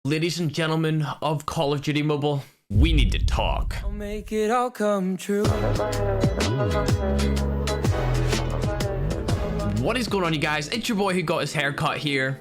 Ladies and gentlemen of Call of Duty Mobile, we need to talk. I'll make it all come true. What is going on, you guys? It's your boy who got his haircut here.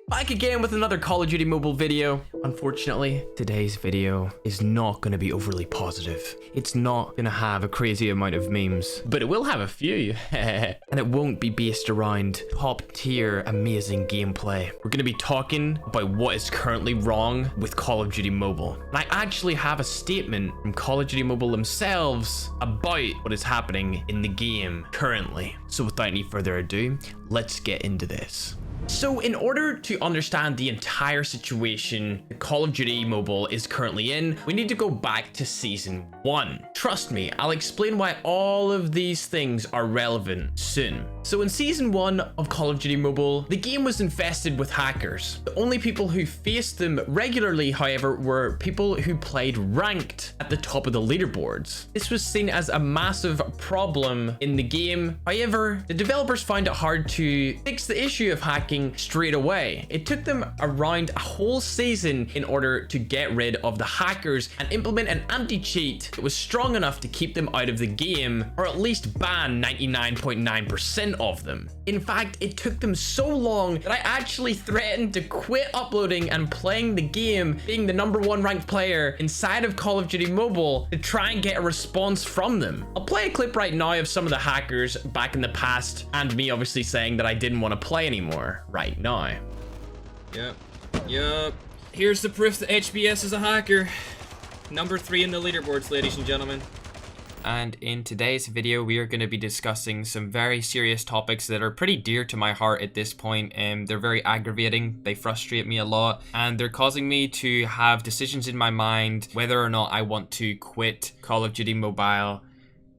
Back again with another Call of Duty Mobile video. Unfortunately, today's video is not going to be overly positive. It's not going to have a crazy amount of memes, but it will have a few. And it won't be based around top tier amazing gameplay. We're going to be talking about what is currently wrong with Call of Duty Mobile. And I actually have a statement from Call of Duty Mobile themselves about what is happening in the game currently. So without any further ado, let's get into this. So in order to understand the entire situation Call of Duty Mobile is currently in, we need to go back to Season 1. Trust me, I'll explain why all of these things are relevant soon. So in Season 1 of Call of Duty Mobile, the game was infested with hackers. The only people who faced them regularly, however, were people who played ranked at the top of the leaderboards. This was seen as a massive problem in the game. However, the developers found it hard to fix the issue of hacking straight away. It took them around a whole season in order to get rid of the hackers and implement an anti-cheat that was strong enough to keep them out of the game, or at least ban 99.9% of them. In fact, it took them so long that I actually threatened to quit uploading and playing the game, being the #1 ranked player inside of Call of Duty Mobile, to try and get a response from them. I'll play a clip right now of some of the hackers back in the past, and me obviously saying that I didn't want to play anymore right now. Yep. Here's the proof that HBS is a hacker. #3 in the leaderboards, ladies and gentlemen. And in today's video, we are going to be discussing some very serious topics that are pretty dear to my heart at this point. They're very aggravating, they frustrate me a lot, and they're causing me to have decisions in my mind whether or not I want to quit Call of Duty Mobile,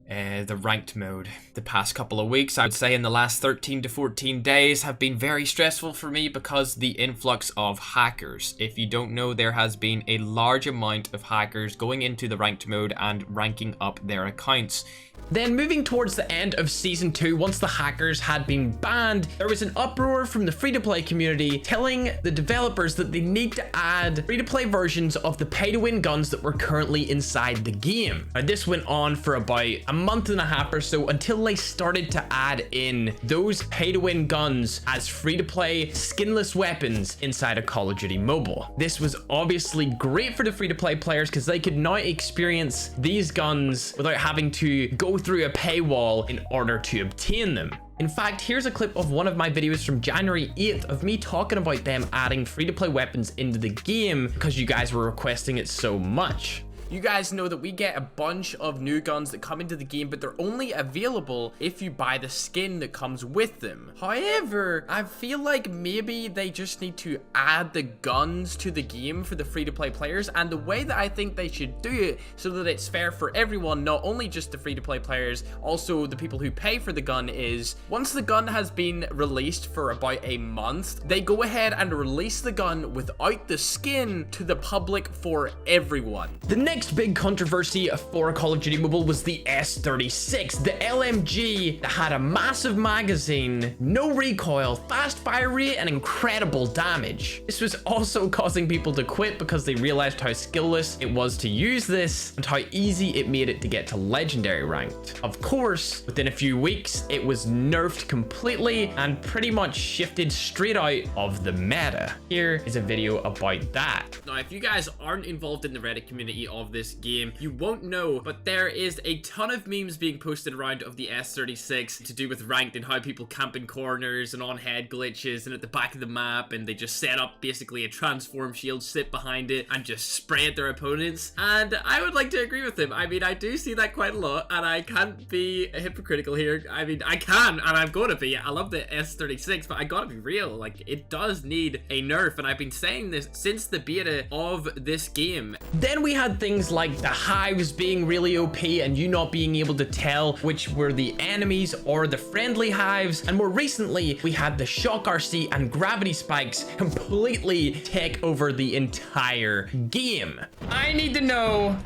the ranked mode. The past couple of weeks, I would say in the last 13 to 14 days, have been very stressful for me because the influx of hackers. If you don't know, there has been a large amount of hackers going into the ranked mode and ranking up their accounts. Then moving towards the end of Season 2, once the hackers had been banned, there was an uproar from the free-to-play community telling the developers that they need to add free-to-play versions of the pay-to-win guns that were currently inside the game. Now, this went on for about a month and a half or so until they started to add in those pay-to-win guns as free-to-play skinless weapons inside of Call of Duty Mobile. This was obviously great for the free-to-play players because they could now experience these guns without having to go through a paywall in order to obtain them. In fact, here's a clip of one of my videos from January 8th of me talking about them adding free-to-play weapons into the game because you guys were requesting it so much. You guys know that we get a bunch of new guns that come into the game, but they're only available if you buy the skin that comes with them. However, I feel like maybe they just need to add the guns to the game for the free-to-play players, and the way that I think they should do it so that it's fair for everyone, not only just the free-to-play players, also the people who pay for the gun, is once the gun has been released for about a month, they go ahead and release the gun without the skin to the public for everyone. The next big controversy for Call of Duty Mobile was the S36, the LMG that had a massive magazine, no recoil, fast fire rate, and incredible damage. This was also causing people to quit because they realized how skillless it was to use this and how easy it made it to get to legendary ranked. Of course, within a few weeks, it was nerfed completely and pretty much shifted straight out of the meta. Here is a video about that. Now, if you guys aren't involved in the Reddit community of this game, you won't know, but there is a ton of memes being posted around of the S36 to do with ranked and how people camp in corners and on head glitches and at the back of the map, and they just set up basically a transform shield, sit behind it, and just spray at their opponents. And I would like to agree with him. I mean, I do see that quite a lot, and I can't be hypocritical here. I mean, I can, and I'm going to be. I love the S36, but I gotta be real. Like, it does need a nerf, and I've been saying this since the beta of this game. Then we had things like the hives being really OP and you not being able to tell which were the enemies or the friendly hives, and more recently we had the shock RC and gravity spikes completely take over the entire game. I need to know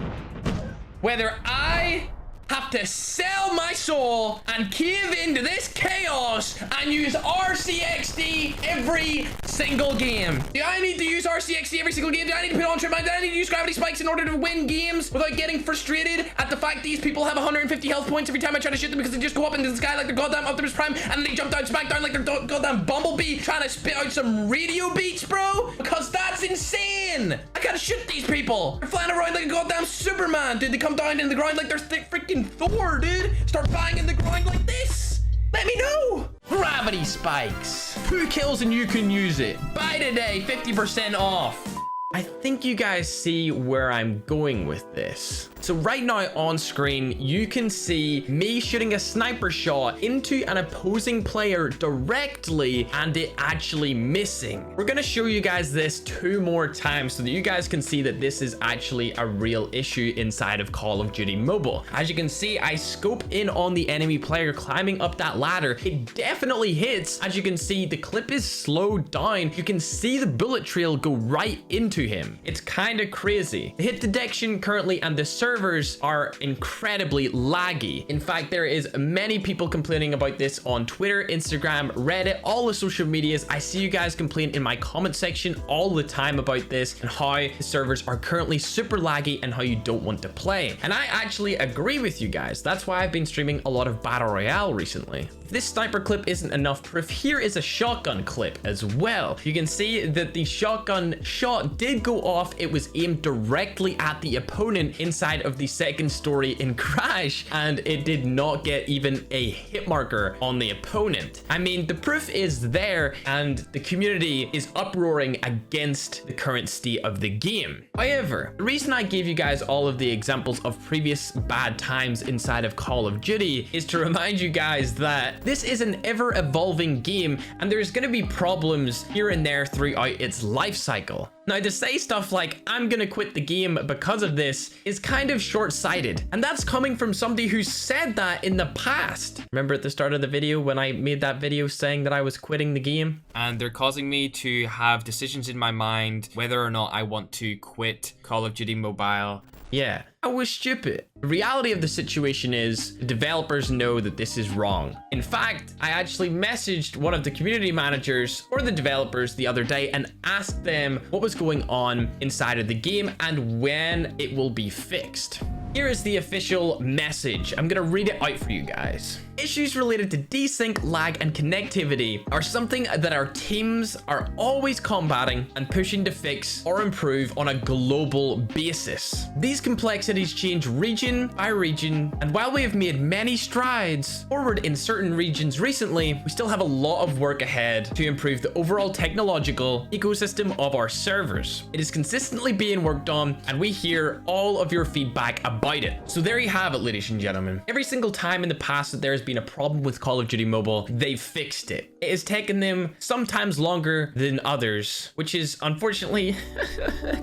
whether I have to sell my soul and cave into this chaos and use RCXD every single game. Do I need to use RCXD every single game? Do I need to put on trip mine? Do I need to use gravity spikes in order to win games without getting frustrated at the fact these people have 150 health points every time I try to shoot them because they just go up into the sky like they're goddamn Optimus Prime and then they jump down smack down like they're goddamn Bumblebee trying to spit out some radio beats, bro? Because that's insane. I gotta shoot these people. They're flying around like a goddamn Superman, dude. They come down in the ground like they're freaking Thor, dude. Start banging the ground like this. Let me know. Gravity spikes. 2 kills and you can use it. Buy today, 50% off. I think you guys see where I'm going with this. So right now on screen, you can see me shooting a sniper shot into an opposing player directly and it actually missing. We're gonna show you guys this 2 more times so that you guys can see that this is actually a real issue inside of Call of Duty Mobile. As you can see, I scope in on the enemy player climbing up that ladder. It definitely hits. As you can see, the clip is slowed down. You can see the bullet trail go right into him. It's kind of crazy. The hit detection currently and the servers are incredibly laggy. In fact, there is many people complaining about this on Twitter, Instagram, Reddit, all the social medias. I see you guys complain in my comment section all the time about this and how the servers are currently super laggy and how you don't want to play. And I actually agree with you guys. That's why I've been streaming a lot of Battle Royale recently. If this sniper clip isn't enough proof, here is a shotgun clip as well. You can see that the shotgun shot did go off. It was aimed directly at the opponent inside of the second story in Crash, and it did not get even a hit marker on the opponent. I mean, the proof is there and the community is uproaring against the current state of the game. However, the reason I gave you guys all of the examples of previous bad times inside of Call of Duty is to remind you guys that this is an ever-evolving game and there's going to be problems here and there throughout its life cycle. Now, to say stuff like, I'm gonna quit the game because of this is kind of short-sighted. And that's coming from somebody who said that in the past. Remember at the start of the video when I made that video saying that I was quitting the game? And they're causing me to have decisions in my mind whether or not I want to quit Call of Duty Mobile. Yeah, I was stupid. The reality of the situation is the developers know that this is wrong. In fact, I actually messaged one of the community managers or the developers the other day and asked them what was going on inside of the game and when it will be fixed. Here is the official message. I'm gonna read it out for you guys. Issues related to desync, lag, and connectivity are something that our teams are always combating and pushing to fix or improve on a global basis. These complexities change region by region, and while we have made many strides forward in certain regions recently, we still have a lot of work ahead to improve the overall technological ecosystem of our servers. It is consistently being worked on, and we hear all of your feedback about it. So there you have it, ladies and gentlemen. Every single time in the past that there has been a problem with Call of Duty Mobile, they've fixed it. It has taken them sometimes longer than others, which is unfortunately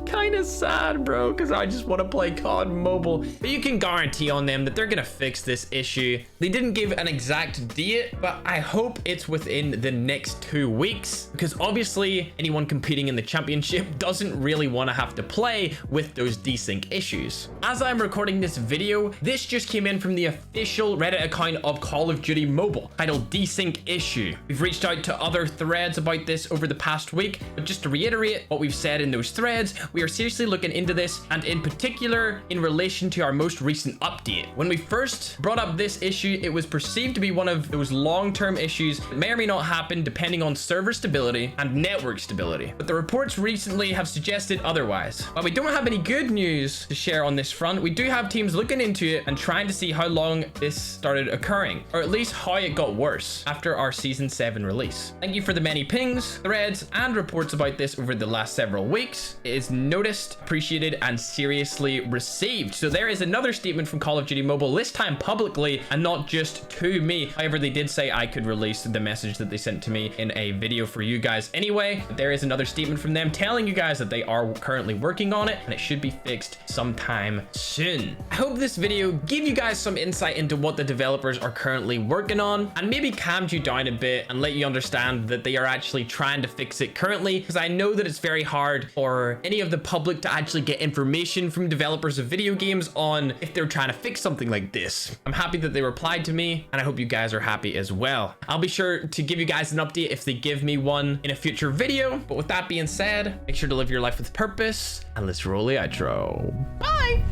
kind of sad, bro, because I just want to play COD Mobile. But you can guarantee on them that they're gonna fix this issue. They didn't give an exact date, but I hope it's within the next 2 weeks, because obviously anyone competing in the championship doesn't really want to have to play with those desync issues. As I'm recording this video, this just came in from the official Reddit account of Call of Duty Mobile, titled Desync Issue. We've reached out to other threads about this over the past week, but just to reiterate what we've said in those threads, we are seriously looking into this, and in particular in relation to our most recent update. When we first brought up this issue, it was perceived to be one of those long-term issues that may or may not happen depending on server stability and network stability, but the reports recently have suggested otherwise. While we don't have any good news to share on this front, we do have teams looking into it and trying to see how long this started occurring, or at least how it got worse after our Season 7 release. Thank you for the many pings, threads, and reports about this over the last several weeks. It is noticed, appreciated, and seriously received. So there is another statement from Call of Duty Mobile, this time publicly and not just to me. However, they did say I could release the message that they sent to me in a video for you guys anyway. But there is another statement from them telling you guys that they are currently working on it and it should be fixed sometime soon. win. I hope this video gave you guys some insight into what the developers are currently working on and maybe calmed you down a bit and let you understand that they are actually trying to fix it currently, because I know that it's very hard for any of the public to actually get information from developers of video games on if they're trying to fix something like this. I'm happy that they replied to me, and I hope you guys are happy as well. I'll be sure to give you guys an update if they give me one in a future video. But with that being said, make sure to live your life with purpose, and let's roll the outro. Bye!